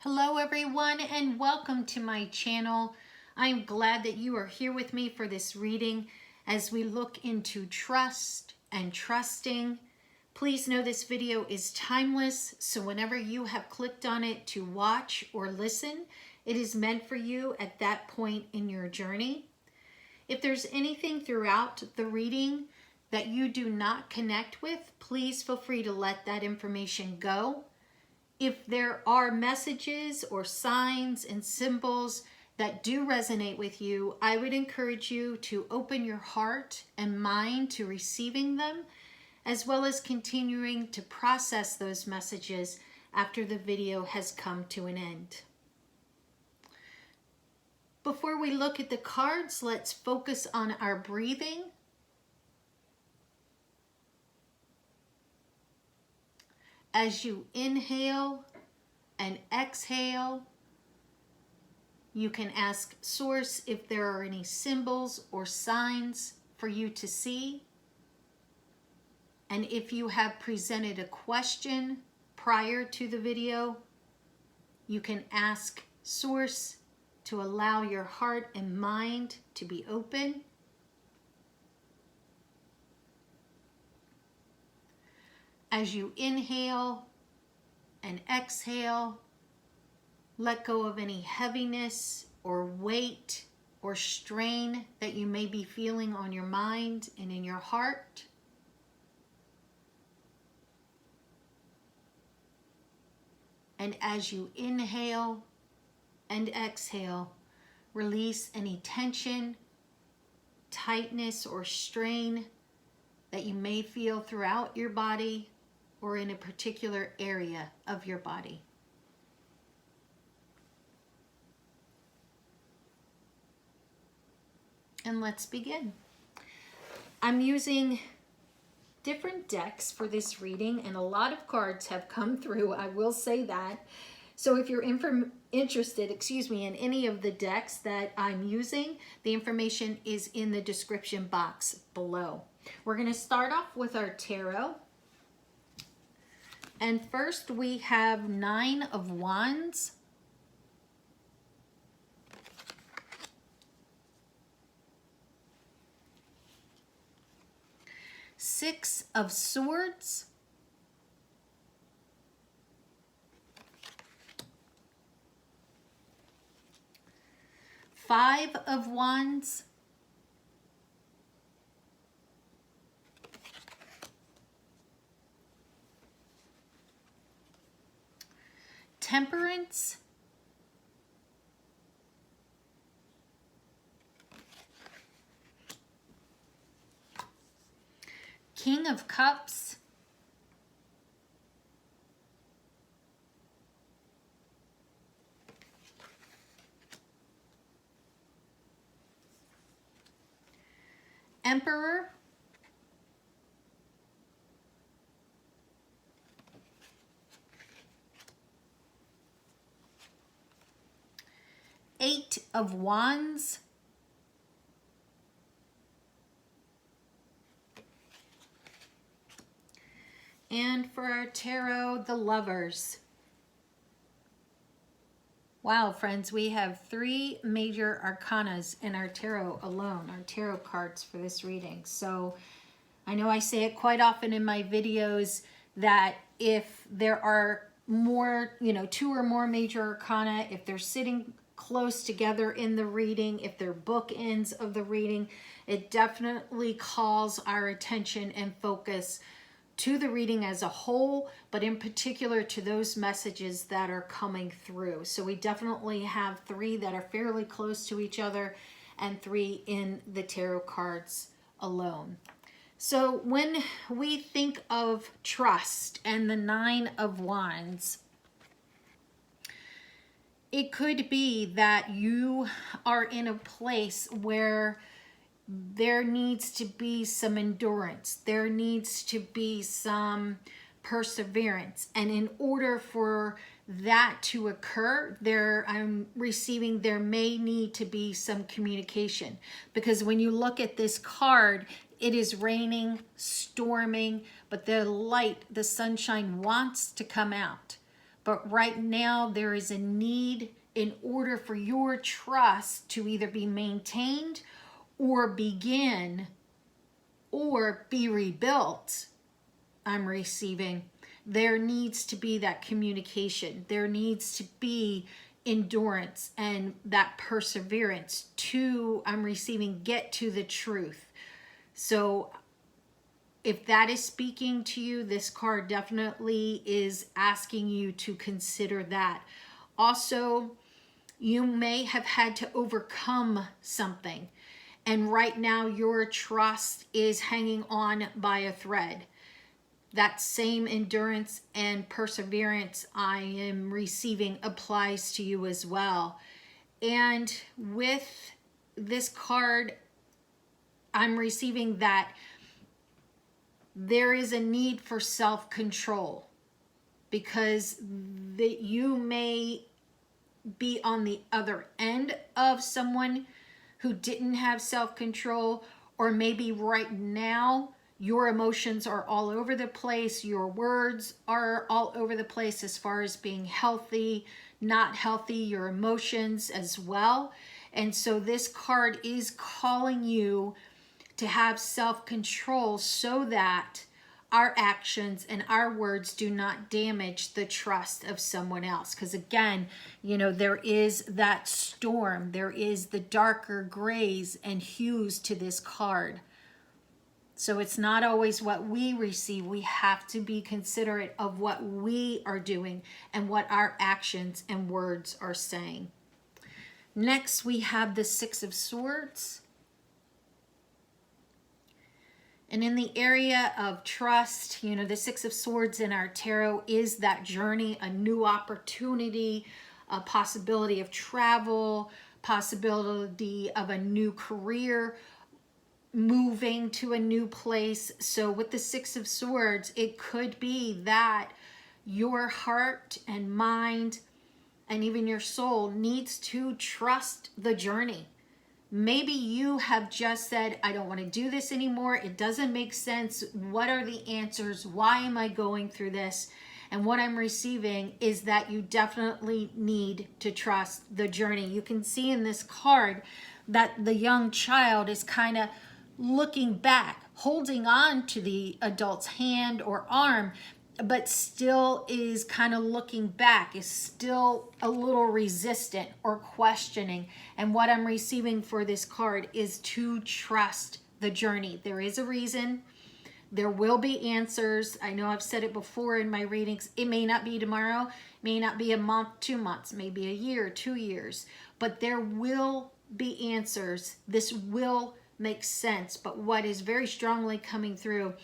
Hello everyone and welcome to my channel. I'm glad that you are here with me for this reading as we look into trust and trusting. Please know this video is timeless, so whenever you have clicked on it to watch or listen, it is meant for you at that point in your journey. If there's anything throughout the reading that you do not connect with, please feel free to let that information go. If there are messages or signs and symbols that do resonate with you, I would encourage you to open your heart and mind to receiving them, as well as continuing to process those messages after the video has come to an end. Before we look at the cards, let's focus on our breathing. As you inhale and exhale, you can ask Source if there are any symbols or signs for you to see. And if you have presented a question prior to the video, you can ask Source to allow your heart and mind to be open. As you inhale and exhale, let go of any heaviness or weight or strain that you may be feeling on your mind and in your heart. And as you inhale and exhale, release any tension, tightness, or strain that you may feel throughout your body or in a particular area of your body. And let's begin. I'm using different decks for this reading, and a lot of cards have come through, I will say that. So if you're interested in any of the decks that I'm using, the information is in the description box below. We're going to start off with our tarot. And first we have 9 of Wands. Six of Swords. Five of Wands. Temperance. King of Cups. Emperor. Eight of Wands. And for our tarot, the Lovers. Wow, friends, we have 3 major arcanas in our tarot alone, our tarot cards for this reading. So I know I say it quite often in my videos that if there are more, 2 or more major arcana, if they're sitting close together in the reading, if they're bookends of the reading, it definitely calls our attention and focus to the reading as a whole, but in particular to those messages that are coming through. So we definitely have 3 that are fairly close to each other and 3 in the tarot cards alone. So when we think of trust and the 9 of Wands, it could be that you are in a place where there needs to be some endurance. There needs to be some perseverance. And in order for that to occur, I'm receiving there may need to be some communication. Because when you look at this card, it is raining, storming, but the light, the sunshine wants to come out. But right now there is a need in order for your trust to either be maintained or begin or be rebuilt. I'm receiving. There needs to be that communication. There needs to be endurance and that perseverance to, I'm receiving, get to the truth. So if that is speaking to you, this card definitely is asking you to consider that. Also, you may have had to overcome something, and right now your trust is hanging on by a thread. That same endurance and perseverance I am receiving applies to you as well. And with this card, I'm receiving that there is a need for self-control, because you may be on the other end of someone who didn't have self-control, or maybe right now your emotions are all over the place, your words are all over the place as far as being healthy, not healthy, your emotions as well. And so this card is calling you to have self-control so that our actions and our words do not damage the trust of someone else. Because again, there is that storm. There is the darker grays and hues to this card. So it's not always what we receive. We have to be considerate of what we are doing and what our actions and words are saying. Next, we have the Six of Swords. And in the area of trust, the Six of Swords in our tarot is that journey, a new opportunity, a possibility of travel, possibility of a new career, moving to a new place. So with the Six of Swords, it could be that your heart and mind and even your soul needs to trust the journey. Maybe you have just said, I don't want to do this anymore. It doesn't make sense. What are the answers? Why am I going through this? And what I'm receiving is that you definitely need to trust the journey. You can see in this card that the young child is kind of looking back, holding on to the adult's hand or arm, but still is kind of looking back, is still a little resistant or questioning. And what I'm receiving for this card is to trust the journey. There is a reason. There will be answers. I know I've said it before in my readings. It may not be tomorrow, may not be a month, 2 months, maybe a year, 2 years, but there will be answers. This will make sense. But what is very strongly coming through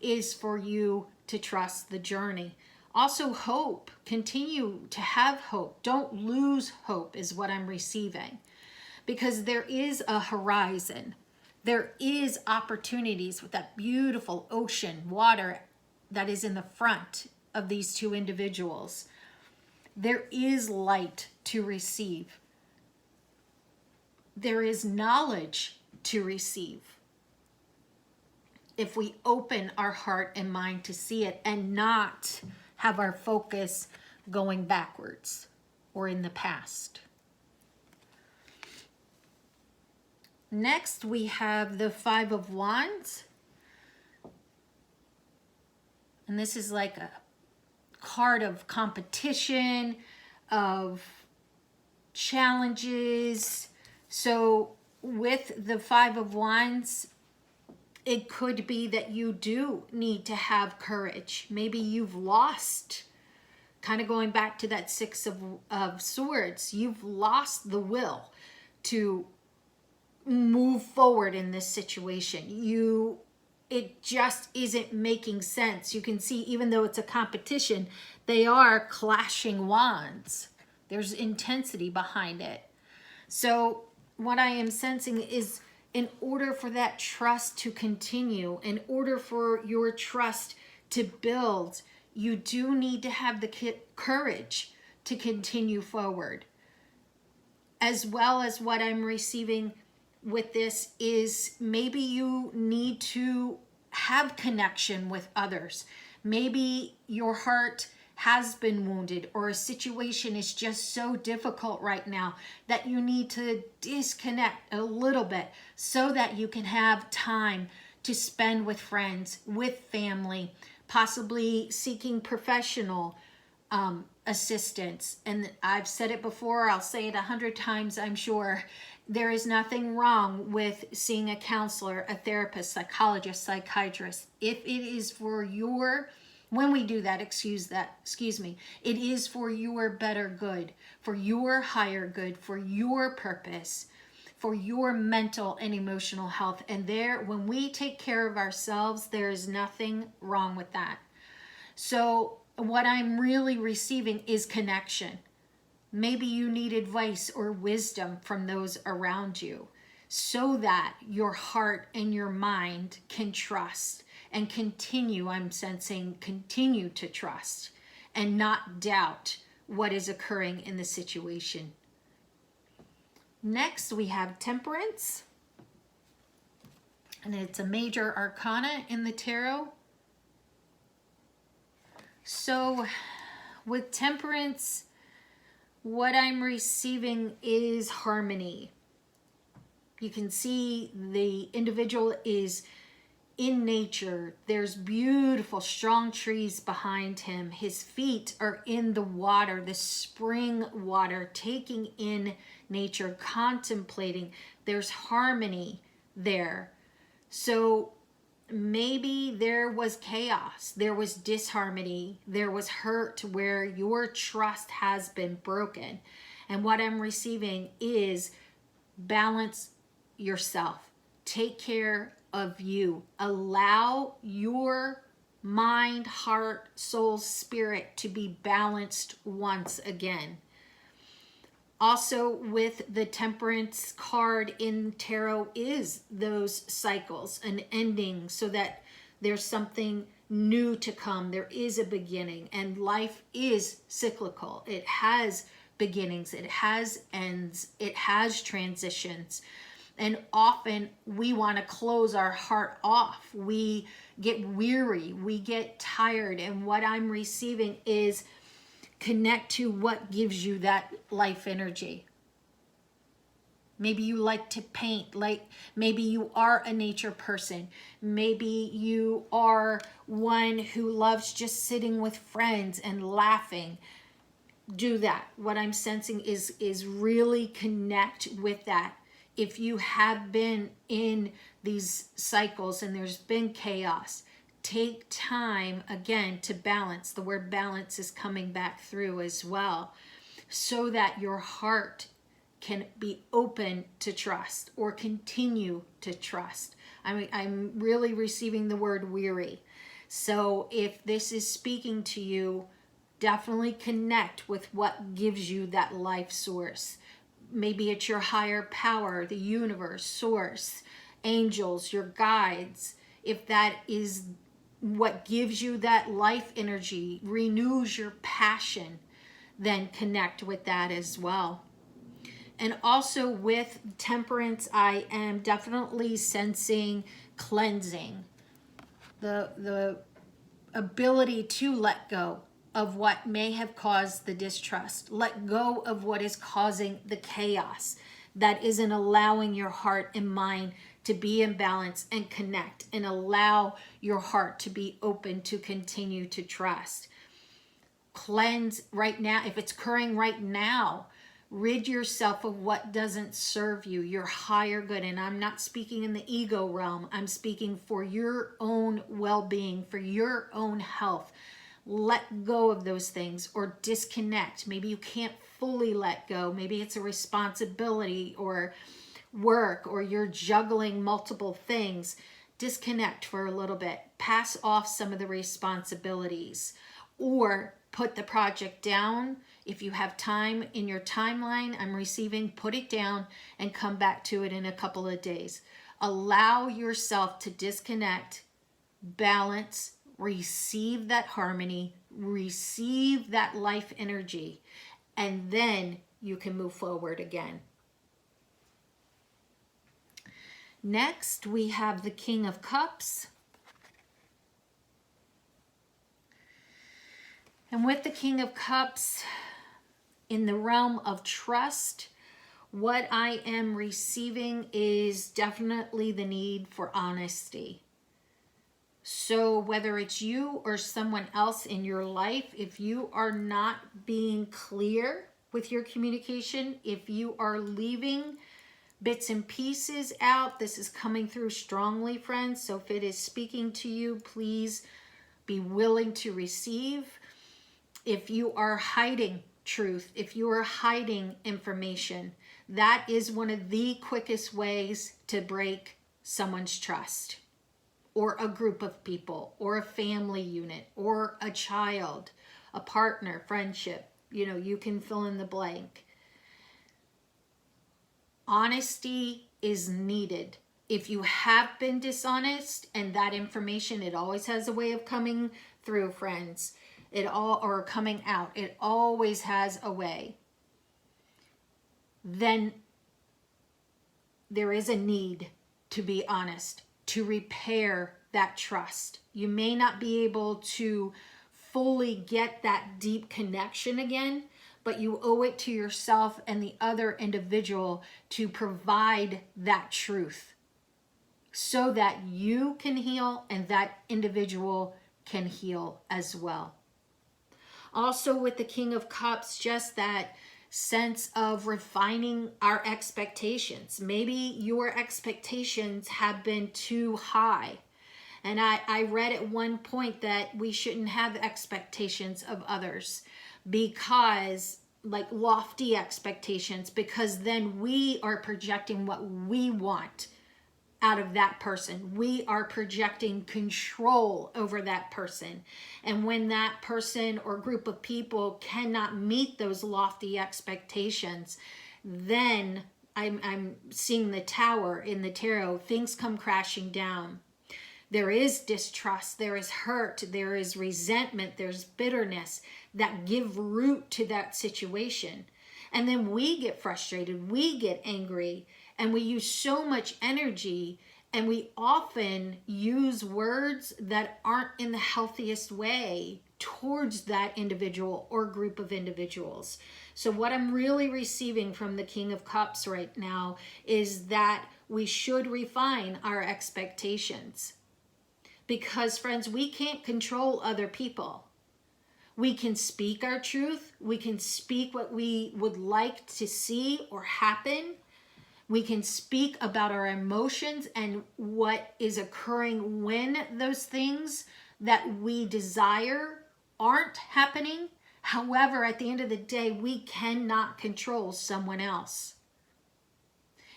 is for you to trust the journey. Also, hope. Continue to have hope. Don't lose hope is what I'm receiving, because there is a horizon. There is opportunities with that beautiful ocean, water that is in the front of these two individuals. There is light to receive. There is knowledge to receive, if we open our heart and mind to see it and not have our focus going backwards or in the past. Next, we have the Five of Wands. And this is like a card of competition, of challenges. So with the Five of Wands, it could be that you do need to have courage. Maybe you've lost, kind of going back to that Six of Swords, you've lost the will to move forward in this situation. It just isn't making sense. You can see, even though it's a competition, they are clashing wands. There's intensity behind it. So what I am sensing is, in order for that trust to continue, in order for your trust to build, you do need to have the courage to continue forward. As well as what I'm receiving with this is, maybe you need to have connection with others. Maybe your heart has been wounded, or a situation is just so difficult right now that you need to disconnect a little bit so that you can have time to spend with friends, with family, possibly seeking professional assistance. And I've said it before, I'll say it 100 times, I'm sure. There is nothing wrong with seeing a counselor, a therapist, psychologist, psychiatrist. If it is for your, when we do that, excuse me, it is for your better good, for your higher good, for your purpose, for your mental and emotional health. And there, when we take care of ourselves, there is nothing wrong with that. So what I'm really receiving is connection. Maybe you need advice or wisdom from those around you so that your heart and your mind can trust and continue, I'm sensing, continue to trust and not doubt what is occurring in the situation. Next, we have Temperance, and it's a major arcana in the tarot. So with Temperance, what I'm receiving is harmony. You can see the individual is in nature. There's beautiful, strong trees behind him. His feet are in the water, the spring water, taking in nature, contemplating. There's harmony there. So maybe there was chaos, there was disharmony, there was hurt where your trust has been broken. And what I'm receiving is balance yourself. Take care of you. Allow your mind, heart, soul, spirit to be balanced once again. Also with the Temperance card in tarot is those cycles, an ending, so that there's something new to come. There is a beginning, and life is cyclical. It has beginnings, it has ends, it has transitions. And often we want to close our heart off. We get weary, we get tired, and what I'm receiving is connect to what gives you that life energy. Maybe you like to paint, maybe you are a nature person. Maybe you are one who loves just sitting with friends and laughing. Do that. What I'm sensing is really connect with that. If you have been in these cycles and there's been chaos, take time again to balance. The word balance is coming back through as well, so that your heart can be open to trust or continue to trust. I'm really receiving the word weary. So if this is speaking to you, definitely connect with what gives you that life source. Maybe it's your higher power, the universe, source, angels, your guides. If that is what gives you that life energy, renews your passion, then connect with that as well. And also with Temperance, I am definitely sensing cleansing, the ability to let go of what may have caused the distrust. Let go of what is causing the chaos that isn't allowing your heart and mind to be in balance and connect, and allow your heart to be open to continue to trust. Cleanse right now. If it's occurring right now, rid yourself of what doesn't serve you, your higher good. And I'm not speaking in the ego realm. I'm speaking for your own well-being, for your own health. Let go of those things or disconnect. Maybe you can't fully let go. Maybe it's a responsibility or work, or you're juggling multiple things. Disconnect for a little bit. Pass off some of the responsibilities, or put the project down. If you have time in your timeline, I'm receiving, put it down and come back to it in a couple of days. Allow yourself to disconnect, balance, receive that harmony, receive that life energy, and then you can move forward again. Next, we have the King of Cups. And with the King of Cups, in the realm of trust, what I am receiving is definitely the need for honesty. So whether it's you or someone else in your life, if you are not being clear with your communication, if you are leaving bits and pieces out, this is coming through strongly, friends. So if it is speaking to you, please be willing to receive. If you are hiding truth, if you are hiding information, that is one of the quickest ways to break someone's trust, or a group of people, or a family unit, or a child, a partner, friendship. You know, you can fill in the blank. Honesty is needed. If you have been dishonest, and that information, it always has a way of coming through, friends. Or coming out. It always has a way. Then there is a need to be honest, to repair that trust. You may not be able to fully get that deep connection again, but you owe it to yourself and the other individual to provide that truth so that you can heal and that individual can heal as well. Also with the King of Cups, just that sense of refining our expectations. Maybe your expectations have been too high. And I read at one point that we shouldn't have expectations of others, because like lofty expectations, because then we are projecting what we want out of that person. We are projecting control over that person. And when that person or group of people cannot meet those lofty expectations, then I'm seeing the Tower in the tarot. Things come crashing down. There is distrust, there is hurt, there is resentment, there's bitterness that give root to that situation. And then we get frustrated, we get angry, and we use so much energy, and we often use words that aren't in the healthiest way towards that individual or group of individuals. So what I'm really receiving from the King of Cups right now is that we should refine our expectations. Because, friends, we can't control other people. We can speak our truth. We can speak what we would like to see or happen. We can speak about our emotions and what is occurring when those things that we desire aren't happening. However, at the end of the day, we cannot control someone else.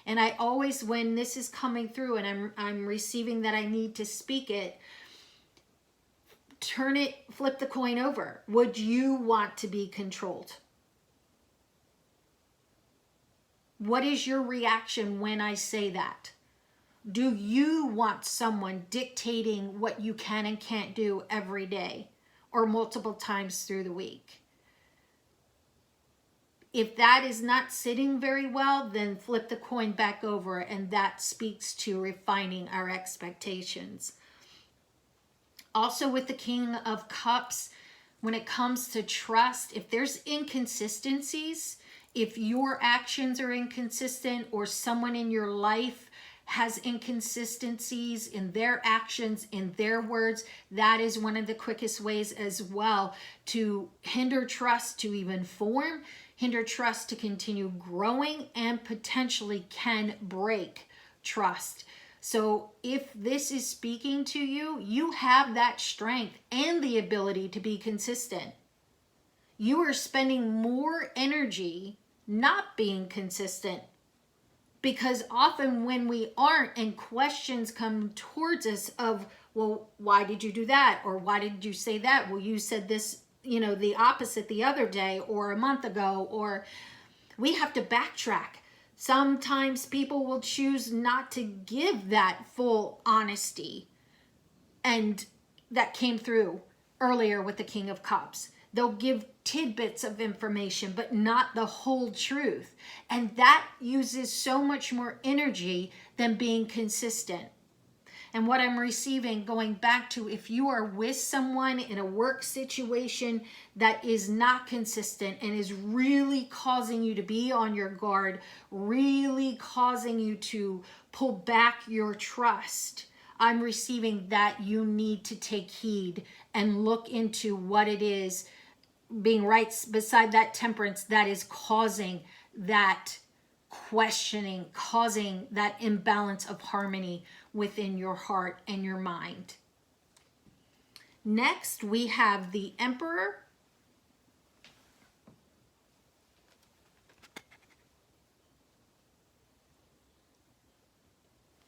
And I always, when this is coming through and I'm receiving that I need to speak it, flip the coin over. Would you want to be controlled? What is your reaction when I say that? Do you want someone dictating what you can and can't do every day or multiple times through the week? If that is not sitting very well, then flip the coin back over, and that speaks to refining our expectations. Also with the King of Cups, when it comes to trust, if there's inconsistencies, if your actions are inconsistent or someone in your life has inconsistencies in their actions, in their words, that is one of the quickest ways as well to hinder trust to even form, hinder trust to continue growing, and potentially can break trust. So if this is speaking to you, you have that strength and the ability to be consistent. You are spending more energy not being consistent, because often when we aren't and questions come towards us of, well, why did you do that? Or why did you say that? Well, you said this, the opposite the other day or a month ago, or we have to backtrack. Sometimes people will choose not to give that full honesty, and that came through earlier with the King of Cups. They'll give tidbits of information, but not the whole truth. And that uses so much more energy than being consistent. And what I'm receiving, going back to if you are with someone in a work situation that is not consistent and is really causing you to be on your guard, really causing you to pull back your trust, I'm receiving that you need to take heed and look into what it is being right beside that temperance that is causing that questioning, causing that imbalance of harmony within your heart and your mind. Next, we have the Emperor.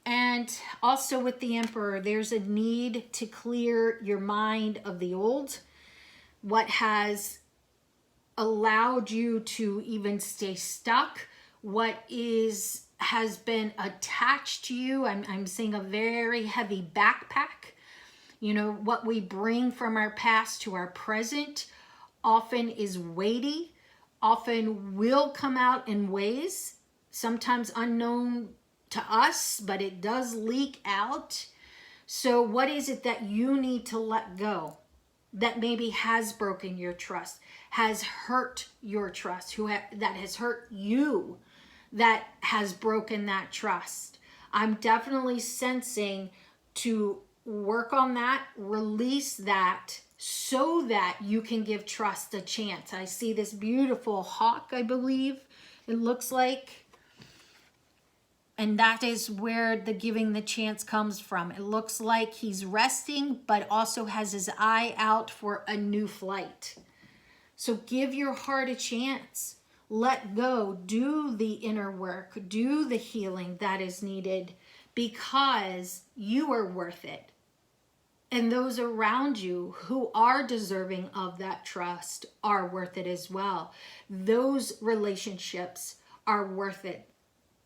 And also with the Emperor, there's a need to clear your mind of the old, what has allowed you to even stay stuck, what has been attached to you. I'm seeing a very heavy backpack. You know, what we bring from our past to our present often is weighty, often will come out in ways, sometimes unknown to us, but it does leak out. So what is it that you need to let go that maybe has broken your trust, has hurt your trust, that has hurt you, that has broken that trust? I'm definitely sensing to work on that, release that, so that you can give trust a chance. I see this beautiful hawk, I believe it looks like. And that is where the giving the chance comes from. It looks like he's resting, but also has his eye out for a new flight. So give your heart a chance. Let go. Do the inner work. Do the healing that is needed, because you are worth it. And those around you who are deserving of that trust are worth it as well. Those relationships are worth it.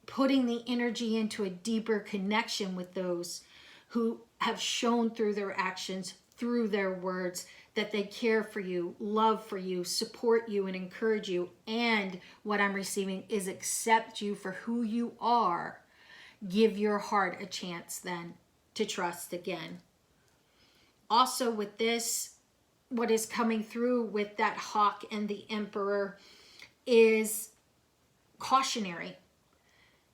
Putting the energy into a deeper connection with those who have shown through their actions, through their words, that they care for you, love for you, support you, and encourage you. And what I'm receiving is accept you for who you are. Give your heart a chance then to trust again. Also with this, what is coming through with that hawk and the Emperor is cautionary.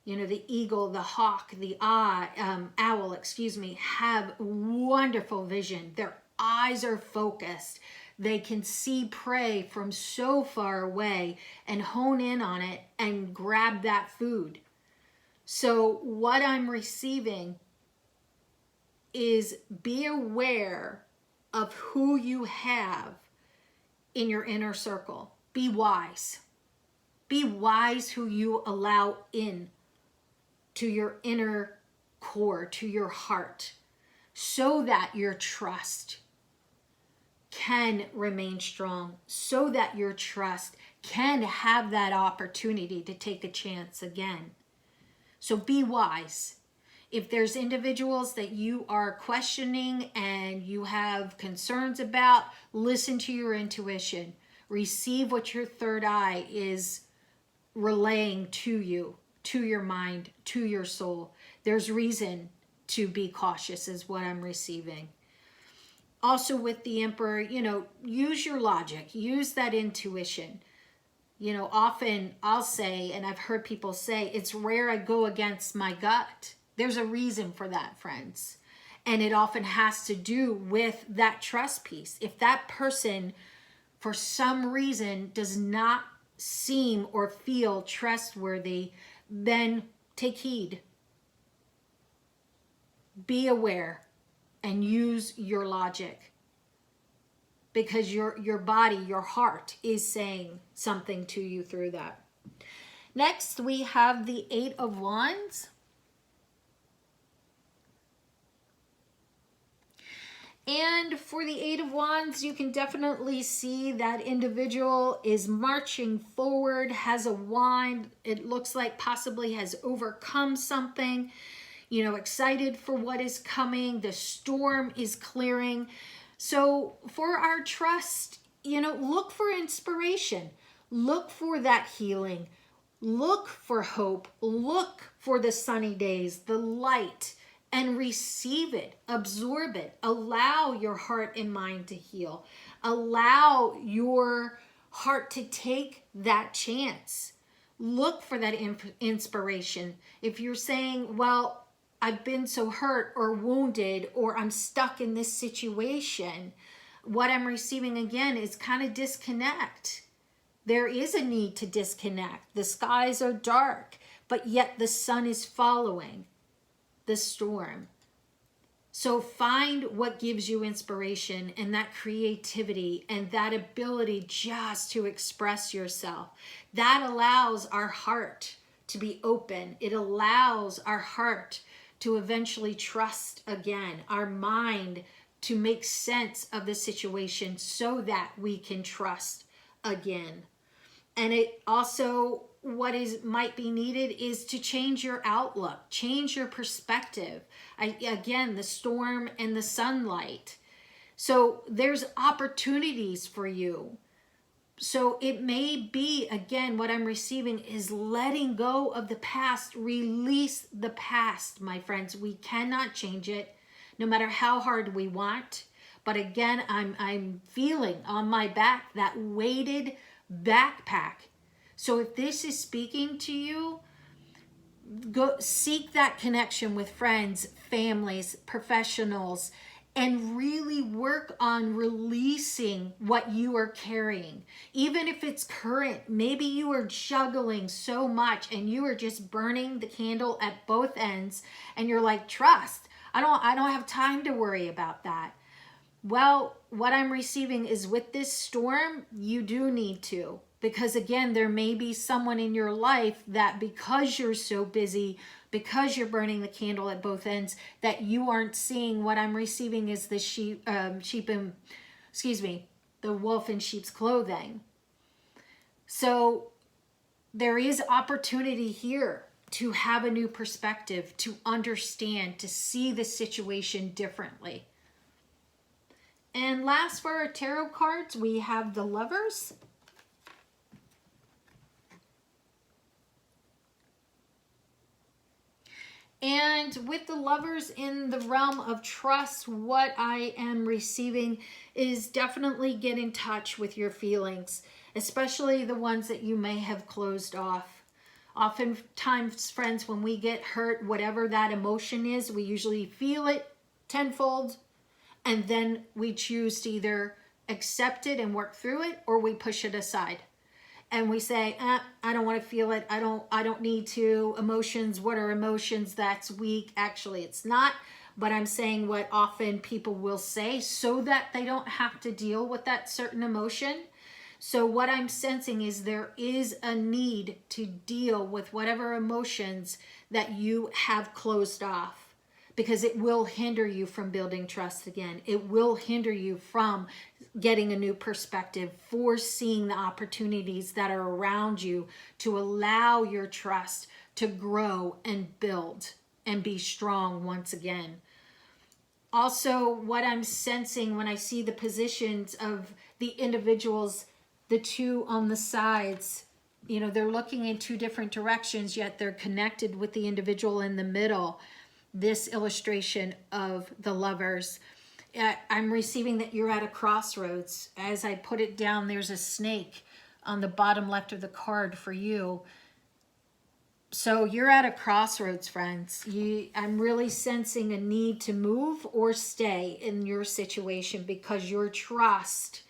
You know, the eagle, the hawk, the owl, have wonderful vision. Their eyes are focused. They can see prey from so far away and hone in on it and grab that food. So what I'm receiving is be aware of who you have in your inner circle. Be wise. Be wise who you allow in to your inner core, to your heart, so that your trust can remain strong, so that your trust can have that opportunity to take a chance again. So be wise. If there's individuals that you are questioning and you have concerns about, listen to your intuition. Receive what your third eye is relaying to you, to your mind, to your soul. There's reason to be cautious is what I'm receiving. Also with the Emperor, you know, use your logic, use that intuition. You know, often I'll say, and I've heard people say, it's rare I go against my gut. There's a reason for that, friends. And it often has to do with that trust piece. If that person, for some reason, does not seem or feel trustworthy, then take heed. Be aware and use your logic, because your body, your heart is saying something to you through that. Next, we have the Eight of Wands. And for the Eight of Wands, you can definitely see that individual is marching forward, has a wand. It looks like possibly has overcome something, you know, excited for what is coming. The storm is clearing. So for our trust, you know, look for inspiration. Look for that healing. Look for hope. Look for the sunny days, the light, and receive it, absorb it, allow your heart and mind to heal, allow your heart to take that chance. Look for that inspiration. If you're saying, well, I've been so hurt or wounded, or I'm stuck in this situation, what I'm receiving again is kind of disconnect. There is a need to disconnect. The skies are dark, but yet the sun is following the storm. So find what gives you inspiration and that creativity and that ability just to express yourself. That allows our heart to be open. It allows our heart to eventually trust again, our mind to make sense of the situation so that we can trust again. And it also, what might be needed is to change your outlook, change your perspective. Again, the storm and the sunlight. So there's opportunities for you. So it may be, again, what I'm receiving is letting go of the past. Release the past, my friends. We cannot change it, no matter how hard we want. But again, I'm feeling on my back that weighted backpack. So if this is speaking to you, go seek that connection with friends, families, professionals, and really work on releasing what you are carrying. Even if it's current, maybe you are juggling so much and you are just burning the candle at both ends and you're like, trust, I don't have time to worry about that. Well, what I'm receiving is with this storm, you do need to. Because again, there may be someone in your life that because you're so busy, because you're burning the candle at both ends, that you aren't seeing. What I'm receiving is the the wolf in sheep's clothing. So there is opportunity here to have a new perspective, to understand, to see the situation differently. And last for our tarot cards, we have the Lovers. And with the Lovers in the realm of trust, what I am receiving is definitely get in touch with your feelings, especially the ones that you may have closed off. Oftentimes, friends, when we get hurt, whatever that emotion is, we usually feel it tenfold. And then we choose to either accept it and work through it, or we push it aside. And we say, I don't want to feel it. I don't need to. Emotions, what are emotions? That's weak. Actually, it's not. But I'm saying what often people will say so that they don't have to deal with that certain emotion. So what I'm sensing is there is a need to deal with whatever emotions that you have closed off. Because it will hinder you from building trust again. It will hinder you from getting a new perspective, foreseeing the opportunities that are around you to allow your trust to grow and build and be strong once again. Also, what I'm sensing when I see the positions of the individuals, the two on the sides, you know, they're looking in two different directions, yet they're connected with the individual in the middle. This illustration of the Lovers, I'm receiving that you're at a crossroads. As I put it down, there's a snake on the bottom left of the card for you. So you're at a crossroads, friends. I'm really sensing a need to move or stay in your situation because your trust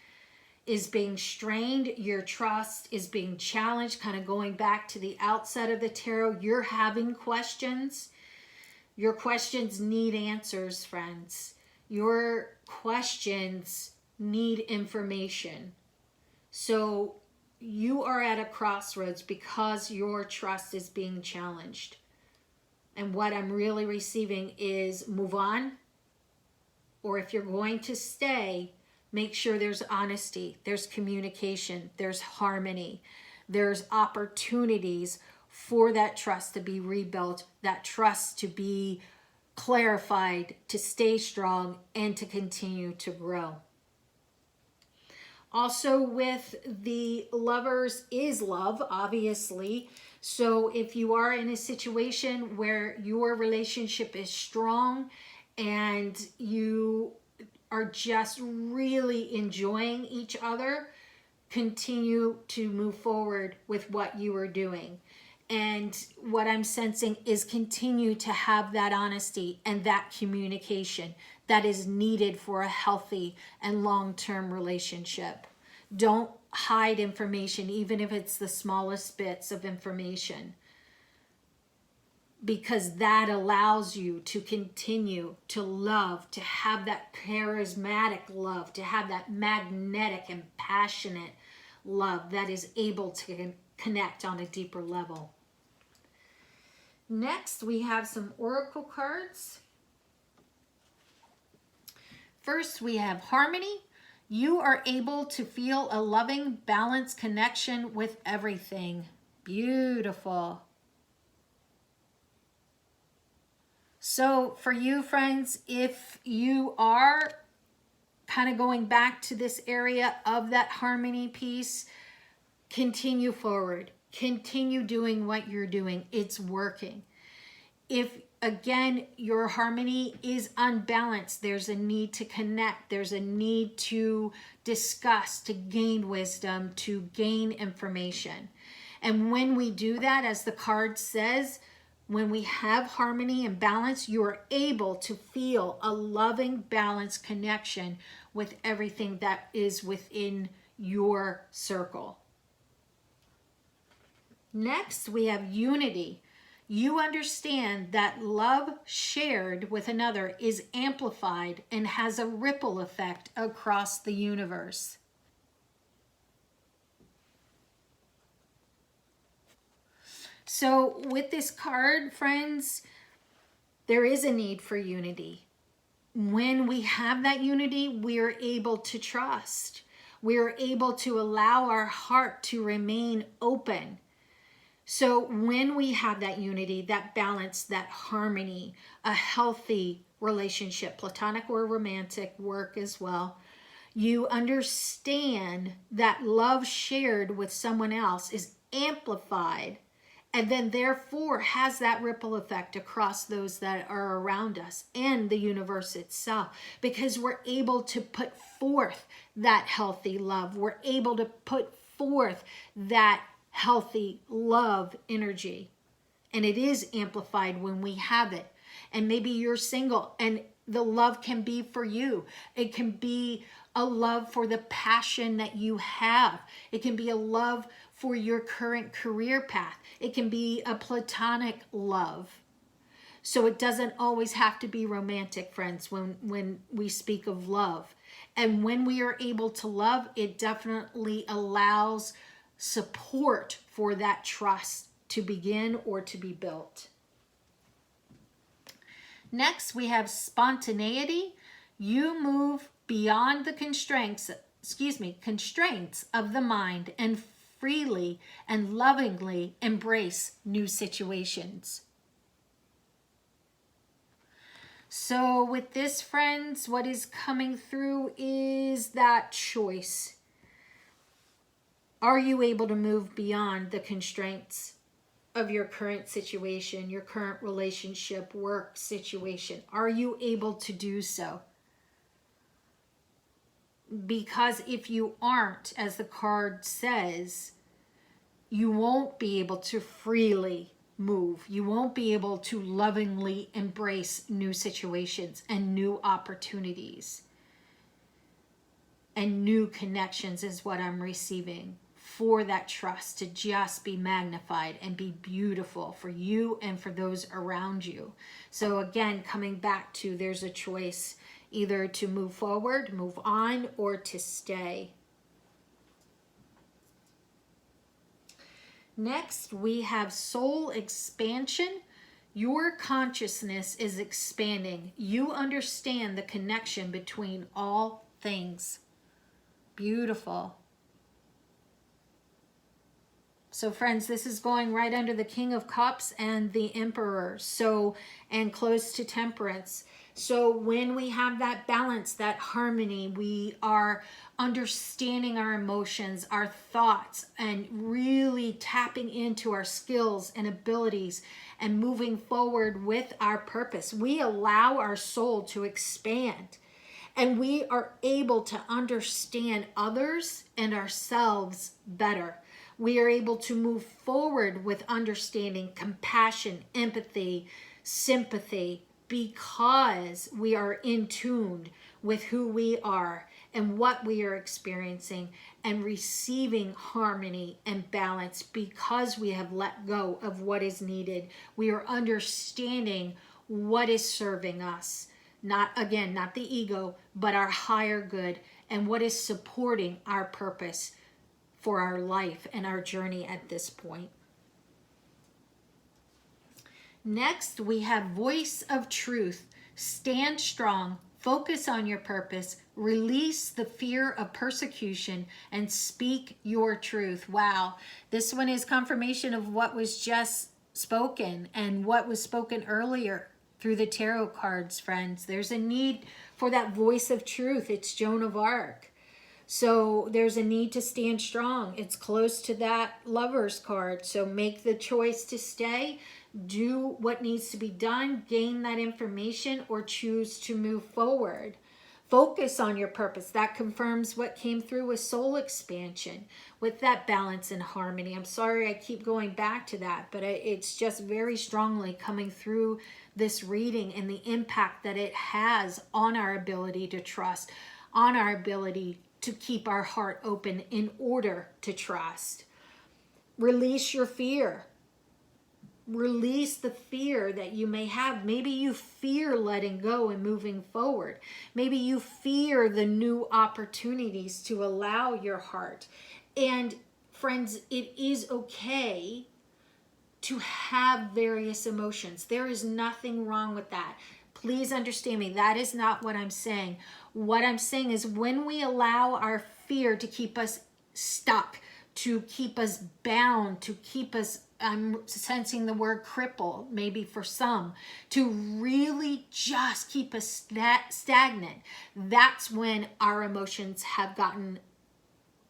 is being strained. Your trust is being challenged, kind of going back to the outset of the tarot. You're having questions. Your questions need answers, friends. Your questions need information. So you are at a crossroads because your trust is being challenged. And what I'm really receiving is move on. Or if you're going to stay, make sure there's honesty, there's communication, there's harmony, there's opportunities for that trust to be rebuilt, that trust to be clarified, to stay strong, and to continue to grow. Also with the Lovers is love, obviously. So if you are in a situation where your relationship is strong and you are just really enjoying each other, continue to move forward with what you are doing. And what I'm sensing is continue to have that honesty and that communication that is needed for a healthy and long-term relationship. Don't hide information, even if it's the smallest bits of information, because that allows you to continue to love, to have that charismatic love, to have that magnetic and passionate love that is able to connect on a deeper level. Next, we have some oracle cards. First, we have harmony. You are able to feel a loving, balanced connection with everything. Beautiful. So for you, friends, if you are kind of going back to this area of that harmony piece, continue forward. Continue doing what you're doing. It's working. If, again, your harmony is unbalanced, there's a need to connect. There's a need to discuss, to gain wisdom, to gain information. And when we do that, as the card says, when we have harmony and balance, you are able to feel a loving, balanced connection with everything that is within your circle. Next, we have unity. You understand that love shared with another is amplified and has a ripple effect across the universe. So with this card, friends, there is a need for unity. When we have that unity, we are able to trust. We are able to allow our heart to remain open. So when we have that unity, that balance, that harmony, a healthy relationship, platonic or romantic, work as well, you understand that love shared with someone else is amplified and then therefore has that ripple effect across those that are around us and the universe itself, because we're able to put forth that healthy love. We're able to put forth that healthy love energy, and it is amplified when we have it. And maybe you're single and the love can be for you. It can be a love for the passion that you have. It can be a love for your current career path. It can be a platonic love. So it doesn't always have to be romantic, friends, when we speak of love. And when we are able to love, it definitely allows support for that trust to begin or to be built. Next, we have spontaneity. You move beyond the constraints of the mind and freely and lovingly embrace new situations. So with this, friends, what is coming through is that choice. Are you able to move beyond the constraints of your current situation, your current relationship, work situation? Are you able to do so? Because if you aren't, as the card says, you won't be able to freely move. You won't be able to lovingly embrace new situations and new opportunities. And new connections is what I'm receiving, for that trust to just be magnified and be beautiful for you and for those around you. So again, coming back to, there's a choice either to move forward, move on, or to stay. Next, we have soul expansion. Your consciousness is expanding. You understand the connection between all things. Beautiful. So friends, this is going right under the King of Cups and the Emperor, and close to Temperance. So when we have that balance, that harmony, we are understanding our emotions, our thoughts, and really tapping into our skills and abilities and moving forward with our purpose. We allow our soul to expand, and we are able to understand others and ourselves better. We are able to move forward with understanding, compassion, empathy, sympathy, because we are in tune with who we are and what we are experiencing, and receiving harmony and balance because we have let go of what is needed. We are understanding what is serving us. Not, again, not the ego, but our higher good, and what is supporting our purpose for our life and our journey at this point. Next, we have voice of truth. Stand strong, focus on your purpose, release the fear of persecution, and speak your truth. Wow, this one is confirmation of what was just spoken and what was spoken earlier through the tarot cards, friends. There's a need for that voice of truth. It's Joan of Arc. So there's a need to stand strong. It's close to that Lover's card. So make the choice to stay, do what needs to be done, gain that information, or choose to move forward. Focus on your purpose. That confirms what came through with soul expansion, with that balance and harmony. I'm sorry I keep going back to that, but it's just very strongly coming through this reading and the impact that it has on our ability to trust, on our ability to keep our heart open in order to trust. Release your fear. Release the fear that you may have. Maybe you fear letting go and moving forward. Maybe you fear the new opportunities to allow your heart. And friends, it is okay to have various emotions. There is nothing wrong with that. Please understand me. That is not what I'm saying. What I'm saying is when we allow our fear to keep us stuck, to keep us bound, to keep us, I'm sensing the word cripple, maybe for some, to really just keep us stagnant, that's when our emotions have gotten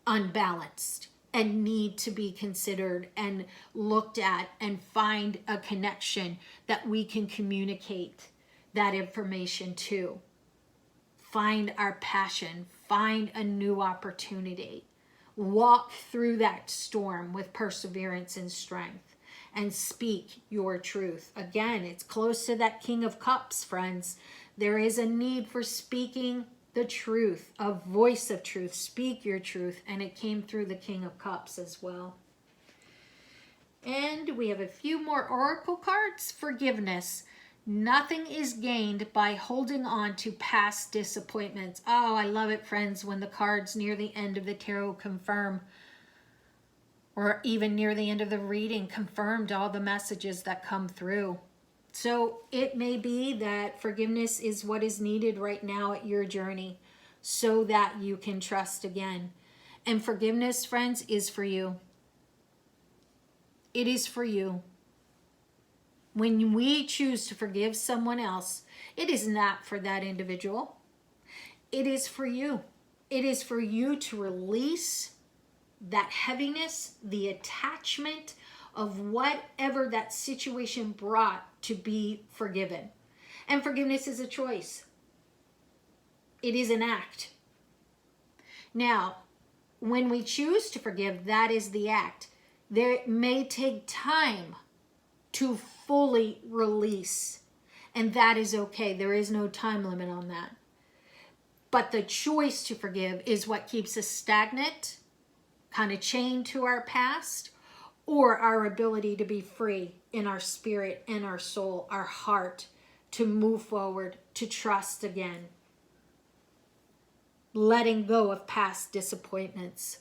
unbalanced and need to be considered and looked at, and find a connection that we can communicate that information to. Find our passion, find a new opportunity. Walk through that storm with perseverance and strength, and speak your truth. Again, it's close to that King of Cups, friends. There is a need for speaking the truth, a voice of truth. Speak your truth, and it came through the King of Cups as well. And we have a few more oracle cards. Forgiveness. Nothing is gained by holding on to past disappointments. Oh, I love it, friends, when the cards near the end of the tarot confirm, or even near the end of the reading, confirmed all the messages that come through. So it may be that forgiveness is what is needed right now at your journey so that you can trust again. And forgiveness, friends, is for you. It is for you. When we choose to forgive someone else, it is not for that individual. It is for you. It is for you to release that heaviness, the attachment of whatever that situation brought to be forgiven. And forgiveness is a choice. It is an act. Now, when we choose to forgive, that is the act. There may take time to fully release, and that is okay. There is no time limit on that. But the choice to forgive is what keeps us stagnant, kind of chained to our past, or our ability to be free in our spirit and our soul, our heart, to move forward, to trust again. Letting go of past disappointments.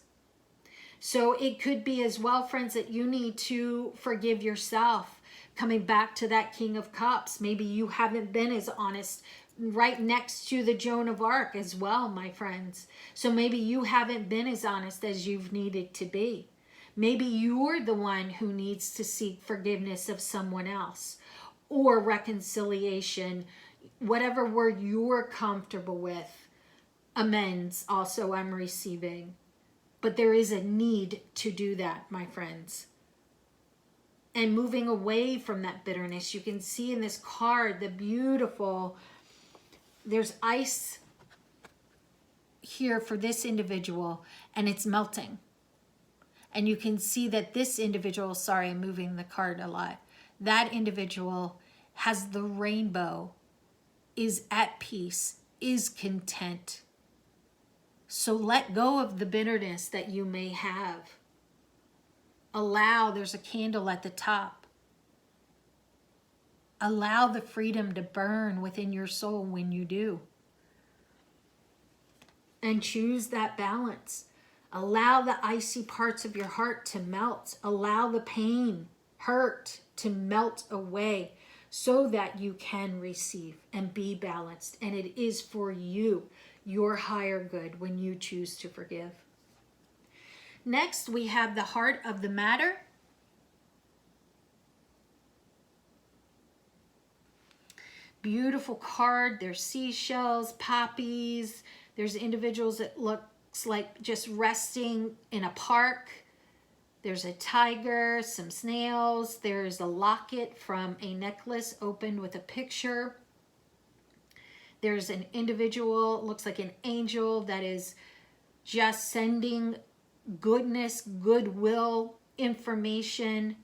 So it could be as well, friends, that you need to forgive yourself. Coming back to that King of Cups, maybe you haven't been as honest, right next to the Joan of Arc as well, my friends. So maybe you haven't been as honest as you've needed to be. Maybe you're the one who needs to seek forgiveness of someone else, or reconciliation whatever word you're comfortable with. Amends also I'm receiving. But there is a need to do that, my friends. And moving away from that bitterness. You can see in this card the beautiful, there's ice here for this individual and it's melting. And you can see that this individual, sorry, I'm moving the card a lot. That individual has the rainbow, is at peace, is content. So let go of the bitterness that you may have. Allow, there's a candle at the top. Allow the freedom to burn within your soul when you do. And choose that balance. Allow the icy parts of your heart to melt. Allow the pain, hurt to melt away so that you can receive and be balanced. And it is for you, your higher good, when you choose to forgive. Next, we have the heart of the matter. Beautiful card. There's seashells, poppies. There's individuals that looks like just resting in a park. There's a tiger, some snails. There's a locket from a necklace opened with a picture. There's an individual, looks like an angel, that is just sending goodness, goodwill, information.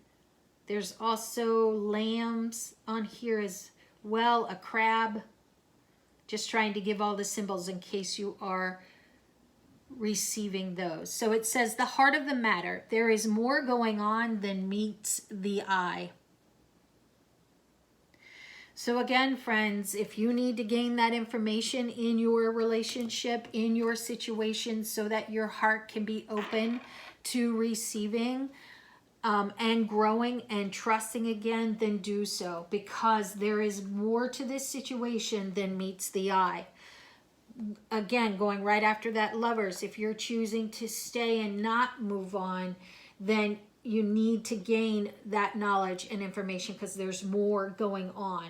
There's also lambs on here as well, a crab. Just trying to give all the symbols in case you are receiving those. So it says the heart of the matter. There is more going on than meets the eye. So again, friends, if you need to gain that information in your relationship, in your situation, so that your heart can be open to receiving and growing and trusting again, then do so, because there is more to this situation than meets the eye. Again, going right after that, lovers, if you're choosing to stay and not move on, then you need to gain that knowledge and information, because there's more going on.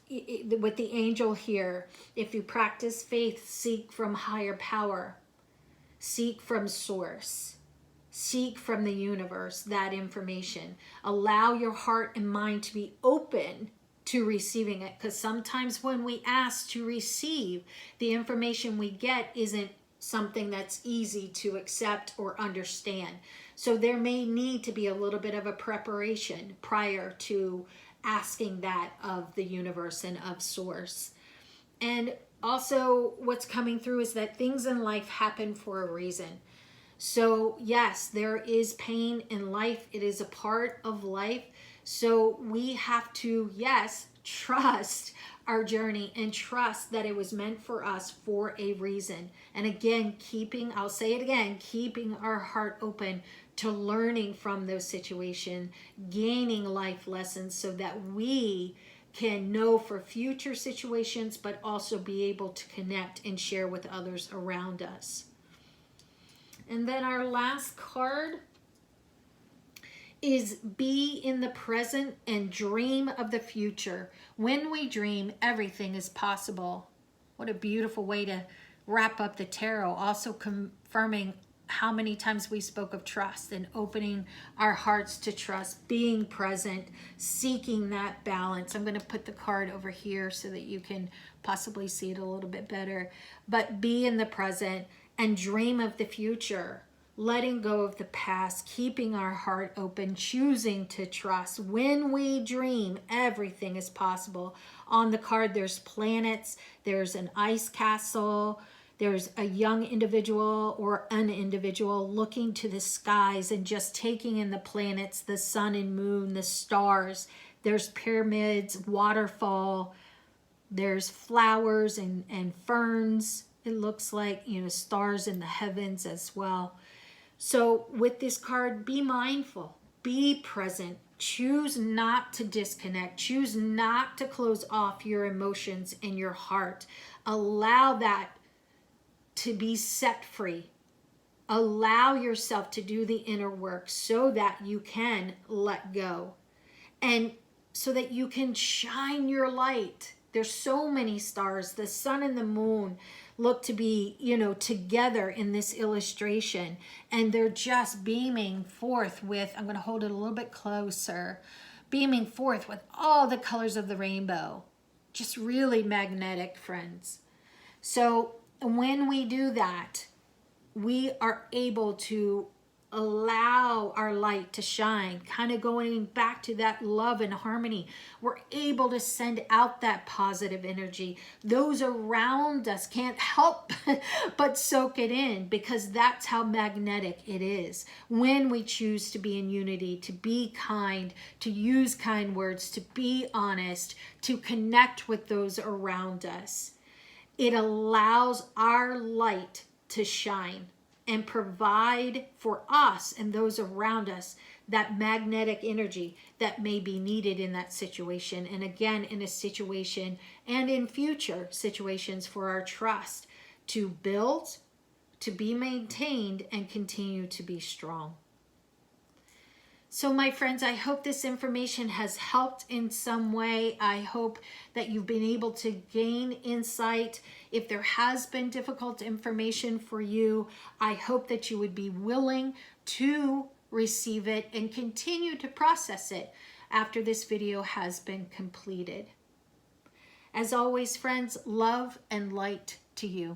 With the angel here, if you practice faith, seek from higher power, seek from source, seek from the universe that information. Allow your heart and mind to be open to receiving it, because sometimes when we ask to receive, the information we get isn't something that's easy to accept or understand. So there may need to be a little bit of a preparation prior to asking that of the universe and of source. And also what's coming through is that things in life happen for a reason. So yes, there is pain in life. It is a part of life. So we have to, yes, trust our journey and trust that it was meant for us for a reason. And again, I'll say it again, keeping our heart open to learning from those situations, gaining life lessons so that we can know for future situations, but also be able to connect and share with others around us. And then our last card is be in the present and dream of the future. When we dream, everything is possible. What a beautiful way to wrap up the tarot. Also confirming how many times we spoke of trust and opening our hearts to trust, being present, seeking that balance. I'm going to put the card over here so that you can possibly see it a little bit better. But be in the present and dream of the future. Letting go of the past, keeping our heart open, choosing to trust. When we dream, everything is possible. On the card, there's planets, there's an ice castle, there's a young individual or an individual looking to the skies and just taking in the planets, the sun and moon, the stars. There's pyramids, waterfall, there's flowers and ferns. It looks like, stars in the heavens as well. So with this card, be mindful, be present, choose not to disconnect, choose not to close off your emotions and your heart. Allow that to be set free. Allow yourself to do the inner work so that you can let go and so that you can shine your light There's so many stars. The sun and the moon look to be, you know, together in this illustration, and they're just beaming forth with, I'm going to hold it a little bit closer, beaming forth with all the colors of the rainbow. Just really magnetic, friends. So when we do that, we are able to allow our light to shine, kind of going back to that love and harmony. We're able to send out that positive energy. Those around us can't help but soak it in, because that's how magnetic it is. When we choose to be in unity, to be kind, to use kind words, to be honest, to connect with those around us, it allows our light to shine and provide for us and those around us that magnetic energy that may be needed in that situation. And again, in a situation and in future situations, for our trust to build, to be maintained, and continue to be strong. So my friends, I hope this information has helped in some way. I hope that you've been able to gain insight. If there has been difficult information for you, I hope that you would be willing to receive it and continue to process it after this video has been completed. As always, friends, love and light to you.